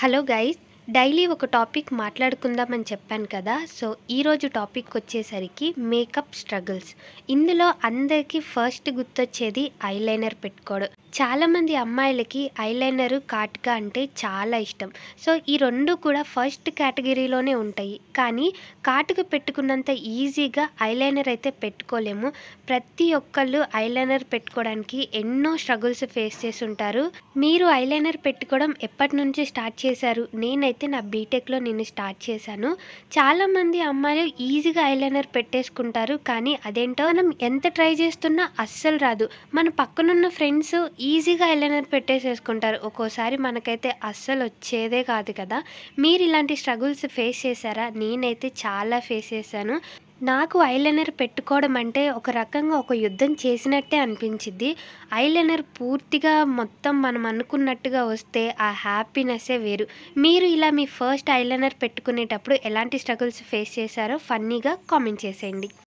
Hello guys, daily ఒక topic మాట్లాడుకుందామని చెప్పాను కదా. సో ఈరోజు టాపిక్ వచ్చేసరికి మేకప్ స్ట్రగుల్స్. ఇందులో అందరికీ ఫస్ట్ గుర్తొచ్చేది ఐలైనర్ పెట్టుకోవడం. చాలామంది అమ్మాయిలకి ఐలైనరు, కాటుక అంటే చాలా ఇష్టం. సో ఈ రెండు కూడా ఫస్ట్ కేటగిరీలోనే ఉంటాయి. కానీ కాటుక పెట్టుకున్నంత ఈజీగా ఐలైనర్ అయితే పెట్టుకోలేము. ప్రతి ఒక్కళ్ళు ఐలైనర్ పెట్టుకోవడానికి ఎన్నో స్ట్రగుల్స్ ఫేస్ చేసి ఉంటారు. మీరు ఐలైనర్ పెట్టుకోవడం ఎప్పటి నుంచి స్టార్ట్ చేశారు? నేనైతే నా బీటెక్‌లో నేను స్టార్ట్ చేశాను. చాలామంది అమ్మాయిలు ఈజీగా ఐలైనర్ పెట్టేసుకుంటారు. కానీ అదేంటో మనం ఎంత ట్రై చేస్తున్నా అస్సలు రాదు. మన పక్కనున్న ఫ్రెండ్స్ ఈజీగా ఐలైనర్ పెట్టేసేసుకుంటారు. ఒక్కోసారి మనకైతే అస్సలు వచ్చేదే కాదు కదా. మీరు ఇలాంటి స్ట్రగుల్స్ ఫేస్ చేశారా? నేనైతే చాలా ఫేస్ చేశాను. నాకు ఐలైనర్ పెట్టుకోవడం అంటే ఒక రకంగా ఒక యుద్ధం చేసినట్టే అనిపించిద్ది. ఐలైనర్ పూర్తిగా మొత్తం మనం అనుకున్నట్టుగా వస్తే ఆ హ్యాపీనెస్సే వేరు. మీరు ఇలా మీ ఫస్ట్ ఐలైనర్ పెట్టుకునేటప్పుడు ఎలాంటి స్ట్రగుల్స్ ఫేస్ చేశారో ఫన్నీగా కామెంట్ చేసేయండి.